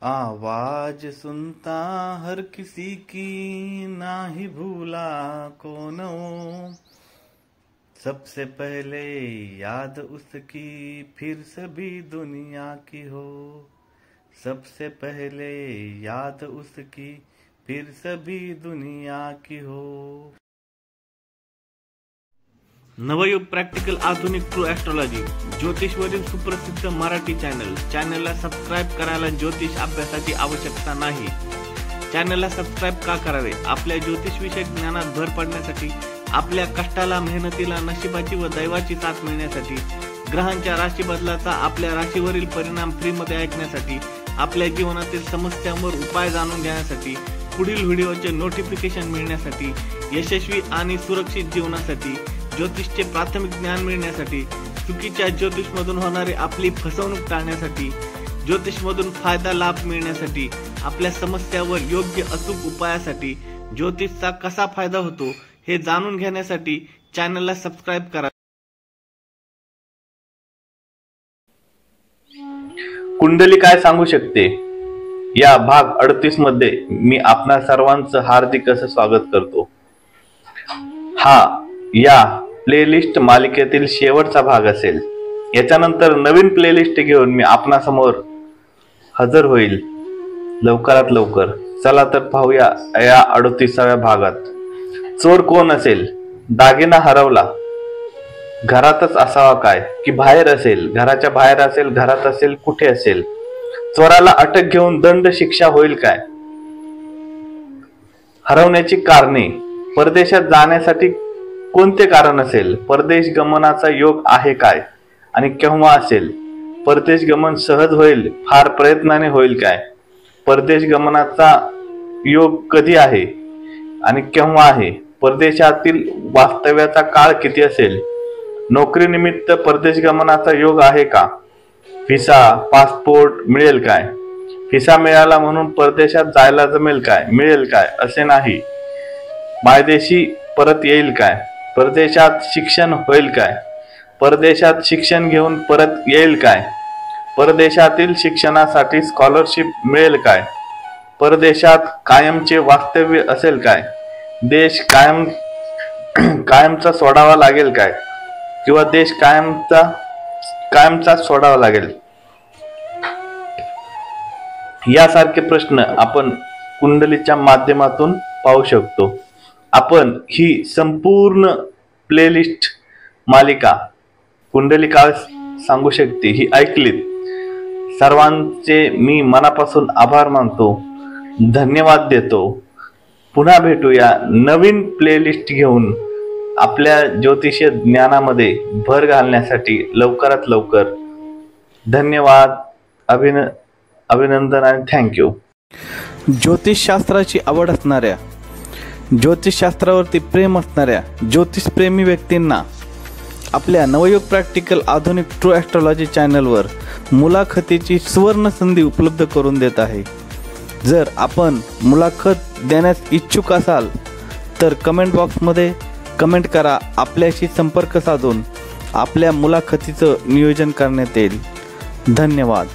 आवाज सुनता हर किसी की, ना ही भूला कौन हो। सबसे पहले याद उसकी, फिर सभी दुनिया की हो। सबसे पहले याद उसकी, फिर सभी दुनिया की हो। नवयुग प्रॅक्टिकल आधुनिक ट्रू ॲस्ट्रॉलॉजी ज्योतिषवरील सुप्रसिद्ध मराठी चॅनलला सबस्क्राईब करायला ज्योतिष अभ्यासाची आवश्यकता नाही। चॅनलला सबस्क्राईब का करावे? आपल्या ज्योतिषविषयक ज्ञानात भर पडण्यासाठी, आपल्या कष्टाला, मेहनतीला, नशिबाची व दैवाची साथ मिळण्यासाठी, ग्रहांच्या राशी बदलाचा आपल्या राशीवरील परिणाम फ्रीमध्ये ऐकण्यासाठी, आपल्या जीवनातील समस्यांवर उपाय जाणून घेण्यासाठी, पुढील व्हिडिओचे नोटिफिकेशन मिळण्यासाठी, यशस्वी आणि सुरक्षित जीवनासाठी, ज्योतिषचे प्राथमिक ज्ञान मिळण्यासाठी, चुकीच्या ज्योतिषमधून होणारी आपली फसवणूक टाळण्यासाठी, ज्योतिषमधून फायदा लाभ मिळण्यासाठी, आपल्या समस्यावर योग्य अचूक उपायासाठी, ज्योतिषचा कसा फायदा होतो हे जाणून घेण्यासाठी चॅनलला सबस्क्राईब करा। कुंडली काय सांगू शकते या भाग 38 मध्ये मी आपणा सर्वांचं हार्दिक असं स्वागत करतो। हा या प्लेलिस्ट मालिकेतील शेवटचा भाग असेल। याच्यानंतर नवीन प्लेलिस्ट घेऊन मी आपणा समोर हजर होईल लवकरात लवकर। चला तर पाहूया या 38व्या भागात। चोर कोण असेल? दागिना हरवला, घरातच असावा काय की बाहेर असेल? घराच्या बाहेर असेल, घरात असेल, कुठे असेल? चोराला अटक घेऊन दंड शिक्षा होईल काय? हरवण्याची कारणे, परदेशात जाण्यासाठी कोणते कारण असेल? परदेश गमनाचा योग आहे काय आणि केव्हा असेल? परदेश गमन सहज होईल, फार प्रयत्नाने होईल काय? परदेश गमनाचा योग कधी आहे आणि केव्हा आहे? परदेशातील वास्तव्याचा काळ किती असेल? नोकरीनिमित्त परदेश गमनाचा योग आहे का? व्हिसा, पासपोर्ट मिळेल काय? व्हिसा मिळाला म्हणून परदेशात जायला जमेल काय? मिळेल काय? असे नाही। मायदेशी परत येईल काय? परदेशात शिक्षण होईल काय? परदेशात शिक्षण घेऊन परत येईल काय? परदेशातील शिक्षणासाठी स्कॉलरशिप मिळेल काय? परदेशात कायमचे वास्तव्य असेल काय? देश कायमचा सोडावा लागेल काय किंवा देश कायमचा सोडावा लागेल? यासारखे प्रश्न आपण कुंडलीच्या माध्यमातून पाहू शकतो। आपण ही संपूर्ण प्लेलिस्ट मालिका कुंडली काय सांगू शकते ही ऐकलीत। सर्वांचे मी मनापासून आभार मानतो, धन्यवाद देतो। पुन्हा भेटूया नवीन प्लेलिस्ट घेऊन आपल्या ज्योतिषीय ज्ञानामध्ये भर घालण्यासाठी लवकरात लवकर। धन्यवाद, अभिनंदन आणि थँक्यू। ज्योतिषशास्त्राची आवड असणाऱ्या, ज्योतिषशास्त्रावरती प्रेम असणाऱ्या ज्योतिषप्रेमी व्यक्तींना आपल्या नवयुग प्रॅक्टिकल आधुनिक ट्रू ॲस्ट्रॉलॉजी चॅनलवर मुलाखतीची सुवर्ण संधी उपलब्ध करून देत आहे। जर आपण मुलाखत देण्यास इच्छुक असाल तर कमेंट बॉक्समध्ये कमेंट करा। आपल्याशी संपर्क साधून आपल्या मुलाखतीचं नियोजन करण्यात येईल। धन्यवाद।